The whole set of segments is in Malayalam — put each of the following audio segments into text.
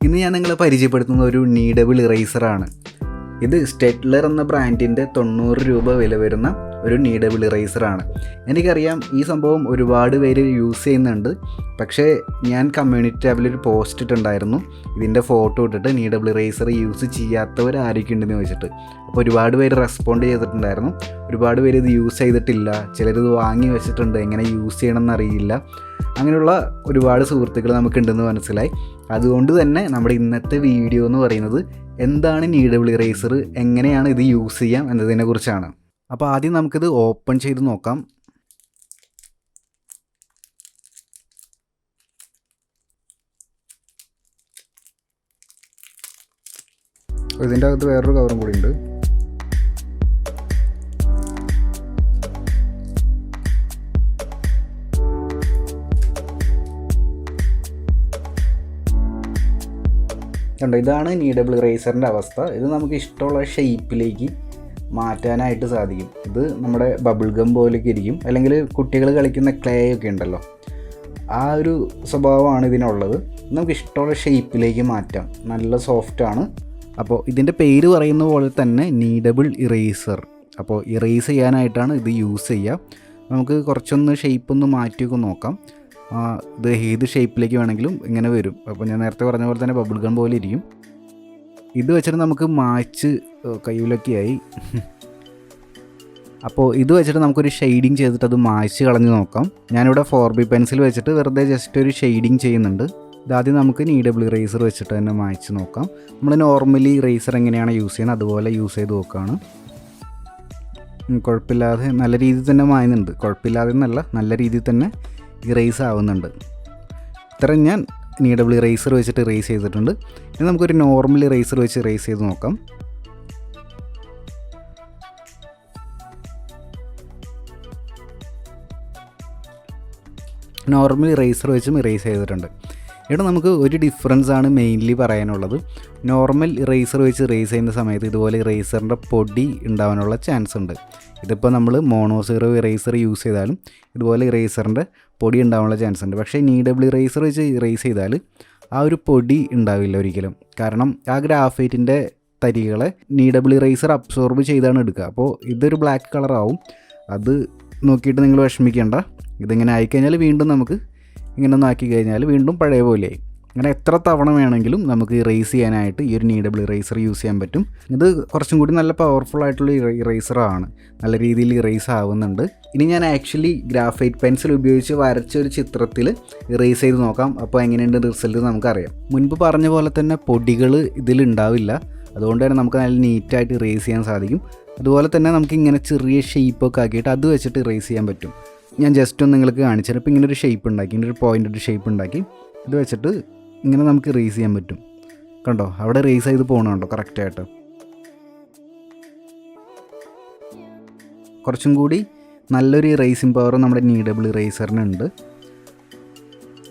ഇന്ന് ഞാൻ നിങ്ങളെ പരിചയപ്പെടുത്തുന്ന ഒരു നീഡബിൾ ഇറേസറാണ്. ഇത് സ്റ്റെറ്റ്ലർ എന്ന ബ്രാൻഡിൻ്റെ 90 രൂപ വില വരുന്ന ഒരു നീഡബിൾ ഇറേസറാണ്. എനിക്കറിയാം ഈ സംഭവം ഒരുപാട് പേര് യൂസ് ചെയ്യുന്നുണ്ട്. പക്ഷേ ഞാൻ കമ്മ്യൂണിറ്റി ടാബിലൊരു പോസ്റ്റ് ഇട്ടുണ്ടായിരുന്നു, ഇതിൻ്റെ ഫോട്ടോ ഇട്ടിട്ട് നീഡബിൾ ഇറേസർ യൂസ് ചെയ്യാത്തവർ ആരൊക്കെയുണ്ടെന്ന് ചോദിച്ചിട്ട്. അപ്പോൾ ഒരുപാട് പേര് റെസ്പോണ്ട് ചെയ്തിട്ടുണ്ടായിരുന്നു. ഒരുപാട് പേര് ഇത് യൂസ് ചെയ്തിട്ടില്ല, ചിലരിത് വാങ്ങി വെച്ചിട്ടുണ്ട്, എങ്ങനെ യൂസ് ചെയ്യണമെന്ന് അറിയില്ല. അങ്ങനെയുള്ള ഒരുപാട് സുഹൃത്തുക്കൾ നമുക്കുണ്ടെന്ന് മനസ്സിലായി. അതുകൊണ്ട് തന്നെ നമ്മുടെ ഇന്നത്തെ വീഡിയോ എന്ന് പറയുന്നത് എന്താണ് നീഡബിൾ ഇറേസർ, എങ്ങനെയാണ് ഇത് യൂസ് ചെയ്യാം എന്നതിനെ കുറിച്ചാണ്. അപ്പോൾ ആദ്യം നമുക്കിത് ഓപ്പൺ ചെയ്ത് നോക്കാം. ഇതിൻ്റെ അകത്ത് വേറൊരു കവറും കൂടി ഉണ്ട്. കണ്ടോ, ഇതാണ് നീഡബിൾ ഇറേസറിൻ്റെ അവസ്ഥ. ഇത് നമുക്ക് ഇഷ്ടമുള്ള ഷേപ്പിലേക്ക് മാറ്റാനായിട്ട് സാധിക്കും. ഇത് നമ്മുടെ ബബിൾ ഗം പോലെയൊക്കെ ഇരിക്കും, അല്ലെങ്കിൽ കുട്ടികൾ കളിക്കുന്ന ക്ലേ ഒക്കെ ഉണ്ടല്ലോ, ആ ഒരു സ്വഭാവമാണ് ഇതിനുള്ളത്. നമുക്ക് ഇഷ്ടമുള്ള ഷേപ്പിലേക്ക് മാറ്റാം, നല്ല സോഫ്റ്റാണ്. അപ്പോൾ ഇതിൻ്റെ പേര് പറയുന്ന പോലെ തന്നെ നീഡബിൾ ഇറേസർ. അപ്പോൾ ഇറേസ് ചെയ്യാനായിട്ടാണ് ഇത് യൂസ് ചെയ്യുക. നമുക്ക് കുറച്ചൊന്ന് ഷേപ്പൊന്ന് മാറ്റിയൊക്കെ നോക്കാം. ഇത് ഏത് ഷേപ്പിലേക്ക് വേണമെങ്കിലും ഇങ്ങനെ വരും. അപ്പോൾ ഞാൻ നേരത്തെ പറഞ്ഞ പോലെ തന്നെ ബബിൾ ഗം പോലെ ഇരിക്കും. ഇത് വെച്ചിട്ട് നമുക്ക് മാച്ച് കയ്യിലൊക്കെ ആയി. അപ്പോൾ ഇത് വെച്ചിട്ട് നമുക്കൊരു ഷെയ്ഡിങ് ചെയ്തിട്ട് അത് മായ്ച്ച് കളഞ്ഞ് നോക്കാം. ഞാനിവിടെ 4B പെൻസിൽ വെച്ചിട്ട് വെറുതെ ജസ്റ്റ് ഒരു ഷെയ്ഡിങ് ചെയ്യുന്നുണ്ട്. ഇതാദ്യം നമുക്ക് നീഡബിൾ ഇറേസർ വെച്ചിട്ട് തന്നെ മായ്ച്ച് നോക്കാം. നമ്മൾ നോർമലി ഇറേസർ എങ്ങനെയാണ് യൂസ് ചെയ്യുന്നത് അതുപോലെ യൂസ് ചെയ്ത് നോക്കുകയാണ്. കുഴപ്പമില്ലാതെ നല്ല രീതിയിൽ തന്നെ മായുന്നുണ്ട്. കുഴപ്പമില്ലാതെ എന്നല്ല, നല്ല രീതിയിൽ തന്നെ ഇറേസ് ആവുന്നുണ്ട്. ഇത്രയും ഞാൻ നീഡബിൾ ഇറേസർ വെച്ചിട്ട് ഇറേസ് ചെയ്തിട്ടുണ്ട്. ഇനി നമുക്കൊരു നോർമൽ ഇറേസർ വെച്ച് ഇറേസ് ചെയ്ത് നോക്കാം. നോർമൽ ഇറേസർ വെച്ചും ഇറേസ് ചെയ്തിട്ടുണ്ട്. ഇവിടെ നമുക്ക് ഒരു ഡിഫറൻസാണ് മെയിൻലി പറയാനുള്ളത്. നോർമൽ ഇറേസർ വെച്ച് ഇറേസ് ചെയ്യുന്ന സമയത്ത് ഇതുപോലെ ഇറേസറിൻ്റെ പൊടി ഉണ്ടാവാനുള്ള ചാൻസ് ഉണ്ട്. ഇതിപ്പോൾ നമ്മൾ മോണോസീറോ ഇറേസർ യൂസ് ചെയ്താലും ഇതുപോലെ ഇറേസറിൻ്റെ പൊടി ഉണ്ടാവാനുള്ള ചാൻസ് ഉണ്ട്. പക്ഷേ നീഡബിൾ ഇറേസർ വെച്ച് ഇറേസ് ചെയ്താൽ ആ ഒരു പൊടി ഉണ്ടാവില്ല ഒരിക്കലും. കാരണം ആ ഗ്രാഫൈറ്റിൻ്റെ തരികളെ നീഡബിൾ ഇറേസർ അബ്സോർബ് ചെയ്താണ് എടുക്കുക. അപ്പോൾ ഇതൊരു ബ്ലാക്ക് കളറാവും. അത് നോക്കിയിട്ട് നിങ്ങൾ വിഷമിക്കേണ്ട. ഇതിങ്ങനെ ആയിക്കഴിഞ്ഞാൽ വീണ്ടും നമുക്ക് ഇങ്ങനെ ഒന്ന് ആക്കി കഴിഞ്ഞാൽ വീണ്ടും പഴയ പോലെയായി. അങ്ങനെ എത്ര തവണ വേണമെങ്കിലും നമുക്ക് ഇറേസ് ചെയ്യാനായിട്ട് ഈ ഒരു നീഡബിൾ ഇറേസർ യൂസ് ചെയ്യാൻ പറ്റും. ഇത് കുറച്ചും കൂടി നല്ല പവർഫുൾ ആയിട്ടുള്ള ഇറേസറാണ്, നല്ല രീതിയിൽ ഇറേസ് ആവുന്നുണ്ട്. ഇനി ഞാൻ ആക്ച്വലി ഗ്രാഫൈറ്റ് പെൻസിൽ ഉപയോഗിച്ച് വരച്ച ഒരു ചിത്രത്തിൽ ഇറേസ് ചെയ്ത് നോക്കാം. അപ്പോൾ എങ്ങനെയുണ്ട് റിസൾട്ട് നമുക്കറിയാം. മുൻപ് പറഞ്ഞ പോലെ തന്നെ പൊടികൾ ഇതിലുണ്ടാവില്ല. അതുകൊണ്ട് തന്നെ നമുക്ക് നല്ല നീറ്റായിട്ട് ഇറേസ് ചെയ്യാൻ സാധിക്കും. അതുപോലെ തന്നെ നമുക്ക് ഇങ്ങനെ ചെറിയ ഷേപ്പൊക്കെ ആക്കിയിട്ട് അത് വെച്ചിട്ട് ഇറേസ് ചെയ്യാൻ പറ്റും. ഞാൻ ജസ്റ്റ് ഒന്ന് നിങ്ങൾക്ക് കാണിച്ചാൽ ഇപ്പോൾ ഇങ്ങനെ ഒരു ഷേപ്പ് ഉണ്ടാക്കി, ഇങ്ങനെ ഒരു പോയിൻ്റ് ഷേപ്പ് ഉണ്ടാക്കി ഇത് വെച്ചിട്ട് ഇങ്ങനെ നമുക്ക് ഇറേസ് ചെയ്യാൻ പറ്റും. കണ്ടോ, അവിടെ ഇറേസ് ചെയ്ത് പോകണുണ്ടോ കറക്റ്റായിട്ട്. കുറച്ചും കൂടി നല്ലൊരു ഇറേസിങ് പവർ നമ്മുടെ നീഡബിൾ ഇറേസറിനുണ്ട്.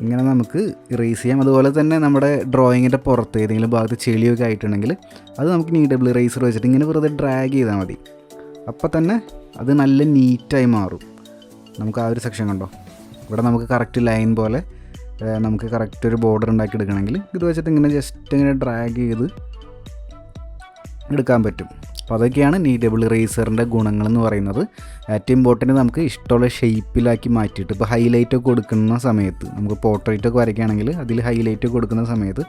ഇങ്ങനെ നമുക്ക് ഇറേസ് ചെയ്യാം. അതുപോലെ തന്നെ നമ്മുടെ ഡ്രോയിങ്ങിൻ്റെ പുറത്ത് ഏതെങ്കിലും ഭാഗത്ത് ചെളിയൊക്കെ ആയിട്ടുണ്ടെങ്കിൽ അത് നമുക്ക് നീഡബിൾ ഇറേസർ വെച്ചിട്ട് ഇങ്ങനെ വെറുതെ ഡ്രാഗ് ചെയ്താൽ മതി. അപ്പോൾ തന്നെ അത് നല്ല നീറ്റായി മാറും. നമുക്ക് ആ ഒരു സെക്ഷൻ കണ്ടോ, ഇവിടെ നമുക്ക് കറക്റ്റ് ലൈൻ പോലെ നമുക്ക് കറക്റ്റ് ഒരു ബോർഡർ ഉണ്ടാക്കി എടുക്കണമെങ്കിൽ ഇത് വെച്ചിട്ട് ഇങ്ങനെ ജസ്റ്റ് ഇങ്ങനെ ഡ്രാഗ് ചെയ്ത് എടുക്കാൻ പറ്റും. അപ്പോൾ അതൊക്കെയാണ് നീഡബിൾ ഇറേസറിൻ്റെ ഗുണങ്ങളെന്ന് പറയുന്നത്. ഏറ്റവും ഇമ്പോർട്ടൻറ്റ് നമുക്ക് ഇഷ്ടമുള്ള ഷേപ്പിലാക്കി മാറ്റിയിട്ട്, ഇപ്പോൾ ഹൈലൈറ്റൊക്കെ കൊടുക്കുന്ന സമയത്ത് നമുക്ക് പോർട്രേറ്റൊക്കെ വരയ്ക്കുകയാണെങ്കിൽ അതിൽ ഹൈലൈറ്റൊക്കെ കൊടുക്കുന്ന സമയത്ത്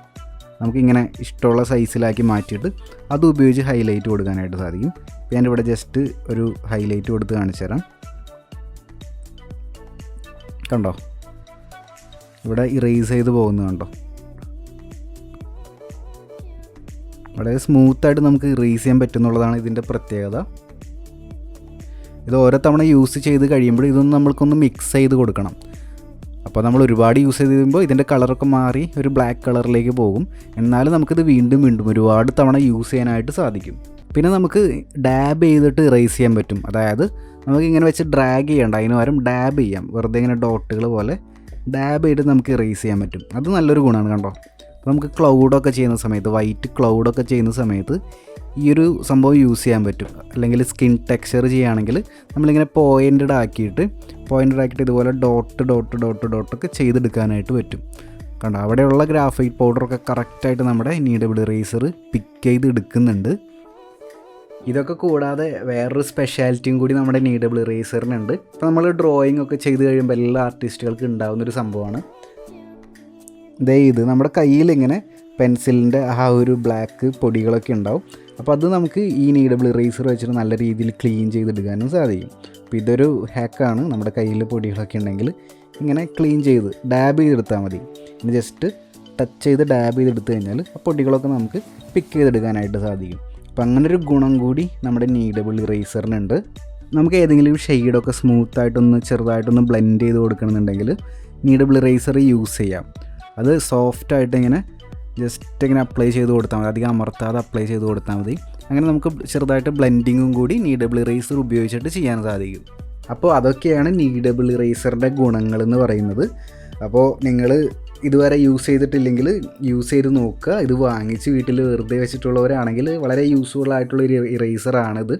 നമുക്കിങ്ങനെ ഇഷ്ടമുള്ള സൈസിലാക്കി മാറ്റിയിട്ട് അത് ഉപയോഗിച്ച് ഹൈലൈറ്റ് കൊടുക്കാനായിട്ട് സാധിക്കും. ഇപ്പോൾ ഞാനിവിടെ ജസ്റ്റ് ഒരു ഹൈലൈറ്റ് കൊടുത്ത് കാണിച്ചു തരാം. കണ്ടോ, ഇവിടെ ഇറേസ് ചെയ്ത് പോകുന്നത് കണ്ടോ. വളരെ സ്മൂത്തായിട്ട് നമുക്ക് ഇറേസ് ചെയ്യാൻ പറ്റുന്നുള്ളതാണ് ഇതിൻ്റെ പ്രത്യേകത. ഇത് ഓരോ തവണ യൂസ് ചെയ്ത് കഴിയുമ്പോൾ ഇതൊന്ന് നമ്മൾക്കൊന്ന് മിക്സ് ചെയ്ത് കൊടുക്കണം. അപ്പോൾ നമ്മൾ ഒരുപാട് യൂസ് ചെയ്ത് കഴിയുമ്പോൾ ഇതിൻ്റെ കളറൊക്കെ മാറി ഒരു ബ്ലാക്ക് കളറിലേക്ക് പോകും. എന്നാലും നമുക്കിത് വീണ്ടും വീണ്ടും ഒരുപാട് തവണ യൂസ് ചെയ്യാനായിട്ട് സാധിക്കും. പിന്നെ നമുക്ക് ഡാബ് ചെയ്തിട്ട് ഇറേസ് ചെയ്യാൻ പറ്റും. അതായത് നമുക്കിങ്ങനെ വെച്ച് ഡ്രാഗ് ചെയ്യണ്ട, അതിന് പകരം ഡാബ് ചെയ്യാം. വെറുതെ ഇങ്ങനെ ഡോട്ടുകൾ പോലെ ഡാബ് ചെയ്തിട്ട് നമുക്ക് ഇറേസ് ചെയ്യാൻ പറ്റും. അത് നല്ലൊരു ഗുണമാണ്. കണ്ടോ, അപ്പോൾ നമുക്ക് ക്ലൗഡൊക്കെ ചെയ്യുന്ന സമയത്ത്, വൈറ്റ് ക്ലൗഡൊക്കെ ചെയ്യുന്ന സമയത്ത് ഈ ഒരു സംഭവം യൂസ് ചെയ്യാൻ പറ്റും. അല്ലെങ്കിൽ സ്കിൻ ടെക്സ്ചർ ചെയ്യുകയാണെങ്കിൽ നമ്മളിങ്ങനെ പോയിൻറ്റഡ് ആക്കിയിട്ട് ഇതുപോലെ ഡോട്ടൊക്കെ ചെയ്തെടുക്കാനായിട്ട് പറ്റും. കണ്ടോ, അവിടെയുള്ള ഗ്രാഫൈറ്റ് പൗഡറൊക്കെ കറക്റ്റായിട്ട് നമ്മുടെ നീഡബിൾ ഇറേസർ പിക്ക് ചെയ്ത് എടുക്കുന്നുണ്ട്. ഇതൊക്കെ കൂടാതെ വേറൊരു സ്പെഷ്യാലിറ്റിയും കൂടി നമ്മുടെ നീഡബിൾ ഇറേസറിനുണ്ട്. ഇപ്പോൾ നമ്മൾ ഡ്രോയിങ് ഒക്കെ ചെയ്ത് കഴിയുമ്പോൾ എല്ലാ ആർട്ടിസ്റ്റുകൾക്കും ഉണ്ടാകുന്നൊരു സംഭവമാണ് ഇത്. നമ്മുടെ കയ്യിലിങ്ങനെ പെൻസിലിൻ്റെ ആ ഒരു ബ്ലാക്ക് പൊടികളൊക്കെ ഉണ്ടാവും. അപ്പോൾ അത് നമുക്ക് ഈ നീഡബിൾ ഇറേസർ വെച്ചിട്ട് നല്ല രീതിയിൽ ക്ലീൻ ചെയ്തെടുക്കാനും സാധിക്കും. അപ്പോൾ ഇതൊരു ഹാക്കാണ്. നമ്മുടെ കയ്യിൽ പൊടികളൊക്കെ ഉണ്ടെങ്കിൽ ഇങ്ങനെ ക്ലീൻ ചെയ്ത് ഡാബ് ചെയ്തെടുത്താൽ മതി. ഇനി ജസ്റ്റ് ടച്ച് ചെയ്ത് ഡാബ് ചെയ്തെടുത്ത് കഴിഞ്ഞാൽ ആ പൊടികളൊക്കെ നമുക്ക് പിക്ക് ചെയ്തെടുക്കാനായിട്ട് സാധിക്കും. അപ്പോൾ അങ്ങനൊരു ഗുണം കൂടി നമ്മുടെ നീഡബിൾ ഇറേസറിനുണ്ട്. നമുക്ക് ഏതെങ്കിലും ഷെയ്ഡൊക്കെ സ്മൂത്തായിട്ടൊന്ന് ചെറുതായിട്ടൊന്ന് ബ്ലെൻഡ് ചെയ്ത് കൊടുക്കണമെന്നുണ്ടെങ്കിൽ നീഡബിൾ ഇറേസർ യൂസ് ചെയ്യാം. അത് സോഫ്റ്റായിട്ട് ഇങ്ങനെ ജസ്റ്റ് ഇങ്ങനെ അപ്ലൈ ചെയ്ത് കൊടുത്താൽ മതി, അധികം അമർത്താതെ അപ്ലൈ ചെയ്ത് കൊടുത്താൽ മതി. അങ്ങനെ നമുക്ക് ചെറുതായിട്ട് ബ്ലെൻഡിങ്ങും കൂടി നീഡബിൾ ഇറേസർ ഉപയോഗിച്ചിട്ട് ചെയ്യാൻ സാധിക്കും. അപ്പോൾ അതൊക്കെയാണ് നീഡബിൾ ഇറേസറിൻ്റെ ഗുണങ്ങളെന്ന് പറയുന്നത്. അപ്പോൾ നിങ്ങൾ ഇതുവരെ യൂസ് ചെയ്തിട്ടില്ലെങ്കിൽ യൂസ് ചെയ്ത് നോക്കുക. ഇത് വാങ്ങിച്ച് വീട്ടിൽ വെറുതെ വെച്ചിട്ടുള്ളവരാണെങ്കിൽ വളരെ യൂസ്ഫുൾ ആയിട്ടുള്ളൊരു ഇറേസറാണിത്.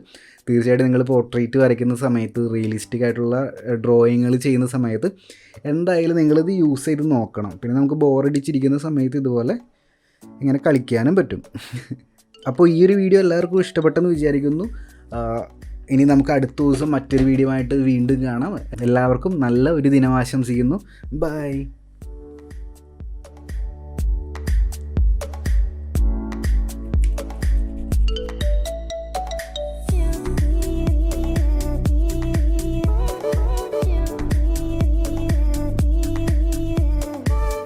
തീർച്ചയായിട്ടും നിങ്ങൾ പോർട്രേറ്റ് വരയ്ക്കുന്ന സമയത്ത്, റിയലിസ്റ്റിക് ആയിട്ടുള്ള ഡ്രോയിങ്ങുകൾ ചെയ്യുന്ന സമയത്ത് എന്തായാലും നിങ്ങളിത് യൂസ് ചെയ്ത് നോക്കണം. പിന്നെ നമുക്ക് ബോറടിച്ചിരിക്കുന്ന സമയത്ത് ഇതുപോലെ ഇങ്ങനെ കളിക്കാനും പറ്റും. അപ്പോൾ ഈ ഒരു വീഡിയോ എല്ലാവർക്കും ഇഷ്ടപ്പെട്ടെന്ന് വിചാരിക്കുന്നു. ഇനി നമുക്ക് അടുത്ത ദിവസം മറ്റൊരു വീഡിയോ ആയിട്ട് വീണ്ടും കാണാം. എല്ലാവർക്കും നല്ല ഒരു ദിനം ആശംസിക്കുന്നു. ബൈ.